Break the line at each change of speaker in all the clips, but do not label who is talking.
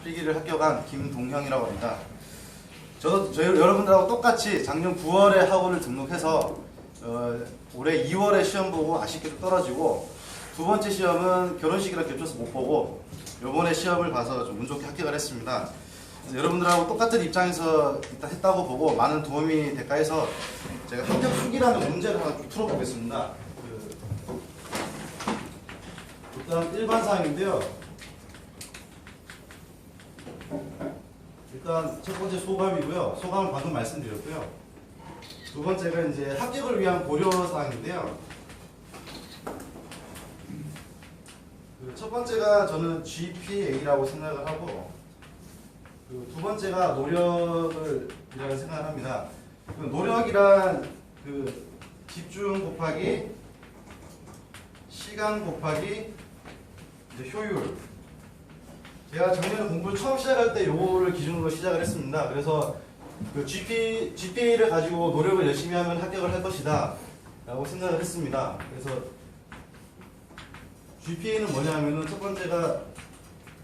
필기를 합격한 김동형이라고 합니다. 저희 여러분들하고 똑같이 작년 9월에 학원을 등록해서 올해 2월에 시험 보고 아쉽게도 떨어지고, 두 번째 시험은 결혼식이랑 겹쳐서 못 보고 요번에 시험을 봐서 좀 운 좋게 합격을 했습니다. 여러분들하고 똑같은 입장에서 일단 했다고 보고 많은 도움이 될까 해서 제가 합격 수기라는 문제를 하나 좀 풀어보겠습니다. 일단 일반 사항인데요. 일단 첫 번째 소감이고요. 소감을 방금 말씀드렸고요. 두 번째가 이제 합격을 위한 고려 사항인데요. 첫 번째가 저는 GPA라고 생각을 하고, 두 번째가 노력이라고 생각을 합니다. 노력이란 집중 곱하기 시간 곱하기 이제 효율. 제가 작년에 공부를 처음 시작할 때 요거를 기준으로 시작을 했습니다. 그래서 GPA를 가지고 노력을 열심히 하면 합격을 할 것이다 라고 생각을 했습니다. 그래서 GPA는 뭐냐면은 첫 번째가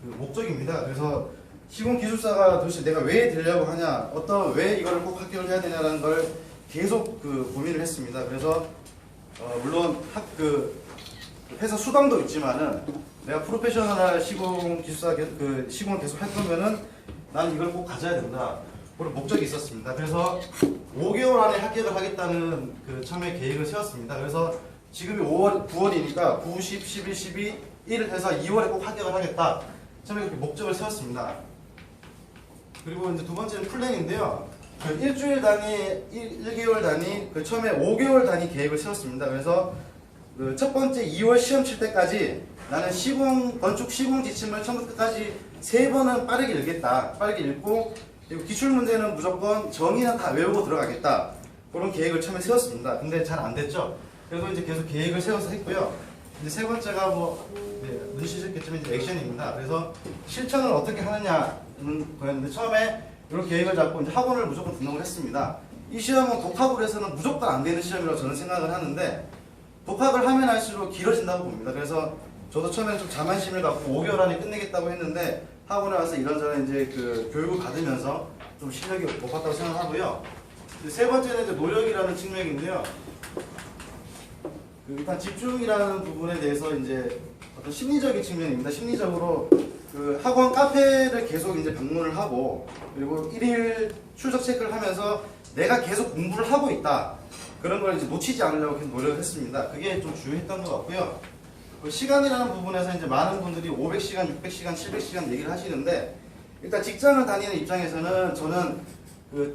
목적입니다. 그래서 시공기술사가 도대체 내가 왜 되려고 하냐, 왜 이걸 꼭 합격을 해야 되냐라는 걸 계속 고민을 했습니다. 그래서 물론 회사 수당도 있지만은 내가 프로페셔널 시공기술사 시공을 계속 할 거면은 난 이걸 꼭 가져야 된다. 그런 목적이 있었습니다. 그래서 5개월 안에 합격을 하겠다는 처음에 계획을 세웠습니다. 그래서 지금이 9월이니까 9, 10, 11, 12, 1을 해서 2월에 꼭 합격을 하겠다. 처음에 그렇게 목적을 세웠습니다. 그리고 이제 두 번째는 플랜인데요. 일주일 단위, 1개월 단위, 처음에 5개월 단위 계획을 세웠습니다. 그래서 첫 번째 2월 시험 칠 때까지 나는 건축 시공 지침을 처음부터 끝까지 3번은 빠르게 읽겠다. 빠르게 읽고, 그리고 기출 문제는 무조건 정의는 다 외우고 들어가겠다. 그런 계획을 처음에 세웠습니다. 근데 잘 안 됐죠. 그래서 이제 계속 계획을 세워서 했고요. 이제 세 번째가 눈치셨겠지만 이제 액션입니다. 그래서 실천을 어떻게 하느냐는 거였는데, 처음에 이런 계획을 잡고 이제 학원을 무조건 등록을 했습니다. 이 시험은 독학으로 해서는 무조건 안 되는 시험이라고 저는 생각을 하는데, 독학을 하면 할수록 길어진다고 봅니다. 그래서 저도 처음에는 좀 자만심을 갖고 5개월 안에 끝내겠다고 했는데, 학원에 와서 이런저런 이제 교육을 받으면서 좀 실력이 높았다고 생각하고요. 세 번째는 이제 노력이라는 측면인데요. 일단 집중이라는 부분에 대해서 이제 어떤 심리적인 측면입니다. 심리적으로 학원 카페를 계속 이제 방문을 하고, 그리고 1일 출석 체크를 하면서 내가 계속 공부를 하고 있다. 그런 걸 이제 놓치지 않으려고 계속 노력을 했습니다. 그게 좀 주요했던 것 같고요. 시간이라는 부분에서 이제 많은 분들이 500시간, 600시간, 700시간 얘기를 하시는데, 일단 직장을 다니는 입장에서는 저는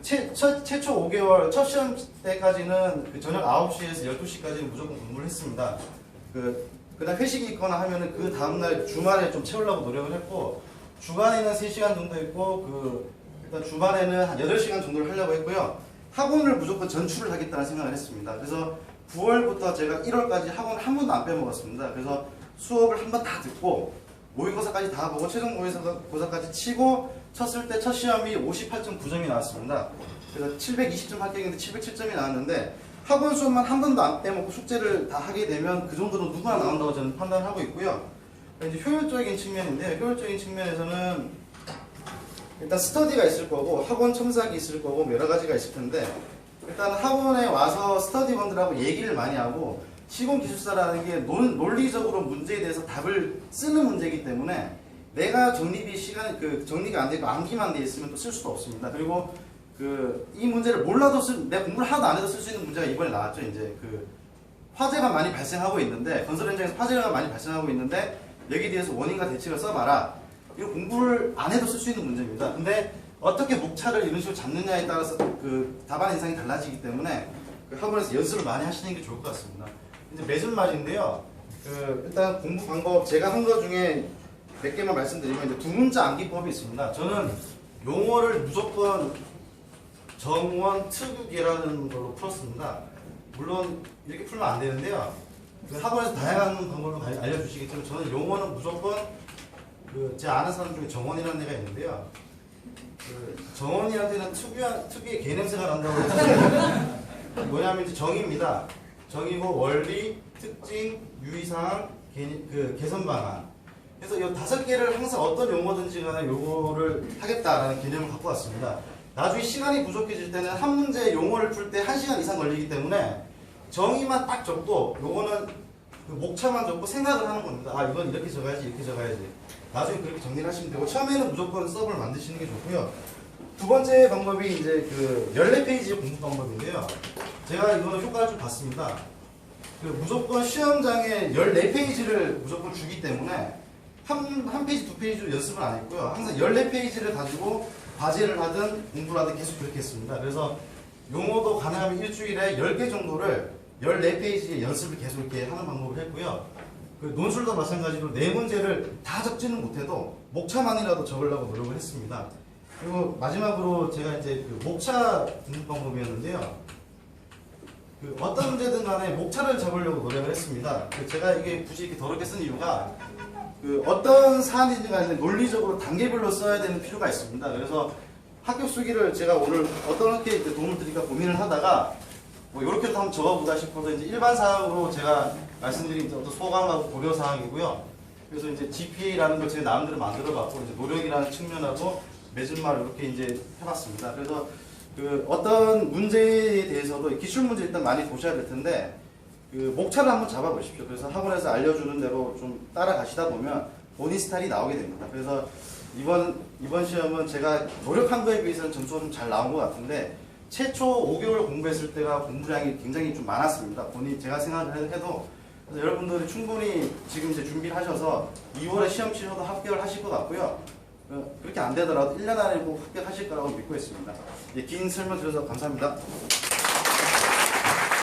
최초 5개월 첫 시험 때까지는 저녁 9시에서 12시까지는 무조건 공부를 했습니다. 그다음 회식이 있거나 하면은 그 다음날 주말에 좀 채우려고 노력을 했고, 주간에는 3시간 정도 했고, 일단 주말에는 한 8시간 정도를 하려고 했고요. 학원을 무조건 전출을 하겠다는 생각을 했습니다. 그래서 9월부터 제가 1월까지 학원을 한 번도 안 빼먹었습니다. 그래서 수업을 한 번 다 듣고, 모의고사까지 다 보고, 최종 모의고사까지 치고, 쳤을 때 첫 시험이 58.9점이 나왔습니다. 그래서 720점 합격인데 707점이 나왔는데, 학원 수업만 한 번도 안 빼먹고 숙제를 다 하게 되면 그 정도는 누구나 나온다고 저는 판단을 하고 있고요. 이제 효율적인 측면인데, 효율적인 측면에서는 일단 스터디가 있을 거고, 학원 첨삭이 있을 거고, 여러 가지가 있을 텐데, 일단 학원에 와서 스터디원들하고 얘기를 많이 하고, 시공기술사라는 게 논리적으로 문제에 대해서 답을 쓰는 문제이기 때문에, 내가 정리가 안 되고 암기만 돼 있으면 또 쓸 수도 없습니다. 그리고 이 문제를 몰라도 내가 공부를 하나도 안 해도 쓸 수 있는 문제가 이번에 나왔죠. 이제 화재가 많이 발생하고 있는데, 건설 현장에서 화재가 많이 발생하고 있는데, 여기에 대해서 원인과 대책을 써봐라. 이거 공부를 안 해도 쓸 수 있는 문제입니다. 근데 어떻게 목차를 이런 식으로 잡느냐에 따라서 답안 인상이 달라지기 때문에 학원에서 연습을 많이 하시는 게 좋을 것 같습니다. 이제 매준말인데요. 일단 공부 방법 제가 한 거 중에 몇 개만 말씀드리면, 이제 두 문자 암기법이 있습니다. 저는 용어를 무조건 정원 특유계라는 걸로 풀었습니다. 물론 이렇게 풀면 안 되는데요. 학원에서 다양한 방법으로 알려주시겠지만, 저는 용어는 무조건 제 아는 사람 중에 정원이라는 애가 있는데요. 정원이한테는 특유의 개냄새가 난다고 해서 뭐냐면 이제 정의입니다. 정의고 원리, 특징, 유의사항, 개선 방안. 그래서 이 5개를 항상 어떤 용어든지 간에 요거를 하겠다라는 개념을 갖고 왔습니다. 나중에 시간이 부족해질 때는 한 문제 용어를 풀 때 1시간 이상 걸리기 때문에 정의만 딱 적고 요거는 그 목차만 적고 생각을 하는 겁니다. 아, 이건 이렇게 적어야지, 이렇게 적어야지. 나중에 그렇게 정리를 하시면 되고, 처음에는 무조건 수업을 만드시는 게 좋고요. 두 번째 방법이 이제 그 14페이지 공부 방법인데요. 제가 이거는 효과를 좀 봤습니다. 그 무조건 시험장에 14페이지를 무조건 주기 때문에 한 페이지, 두 페이지로 연습을 안 했고요. 항상 14페이지를 가지고 과제를 하든 공부를 하든 계속 그렇게 했습니다. 그래서 용어도 가능하면 일주일에 10개 정도를 14페이지의 연습을 계속 이렇게 하는 방법을 했고요. 그 논술도 마찬가지로 4문제를 다 적지는 못해도 목차만이라도 적으려고 노력을 했습니다. 그리고 마지막으로 제가 이제 그 목차 등록 방법이었는데요. 그 어떤 문제든 간에 목차를 적으려고 노력을 했습니다. 제가 이게 굳이 이렇게 더럽게 쓴 이유가 그 어떤 사안이든 간에 논리적으로 단계별로 써야 되는 필요가 있습니다. 그래서 학교 쓰기를 제가 오늘 어떻게 도움을 드릴까 고민을 하다가 뭐 이렇게도 한번 적어보자 싶어서 이제 일반 사항으로 제가 말씀드린 어떤 소감하고 고려 사항이고요. 그래서 이제 GPA라는 걸 제 나름대로 만들어봤고 이제 노력이라는 측면하고 맺은말 이렇게 이제 해봤습니다. 그래서 그 어떤 문제에 대해서도 기출 문제 일단 많이 보셔야 될 텐데 그 목차를 한번 잡아보십시오. 그래서 학원에서 알려주는 대로 좀 따라가시다 보면 본인 스타일이 나오게 됩니다. 그래서 이번 시험은 제가 노력한 거에 비해서는 점수가 좀 잘 나온 것 같은데 최초 5개월 공부했을 때가 공부량이 굉장히 좀 많았습니다. 제가 생각을 해도 그래서 여러분들이 충분히 지금 이제 준비를 하셔서 2월에 시험 치셔도 합격을 하실 것 같고요. 그렇게 안 되더라도 1년 안에 꼭 합격하실 거라고 믿고 있습니다. 긴 설명 드려서 감사합니다.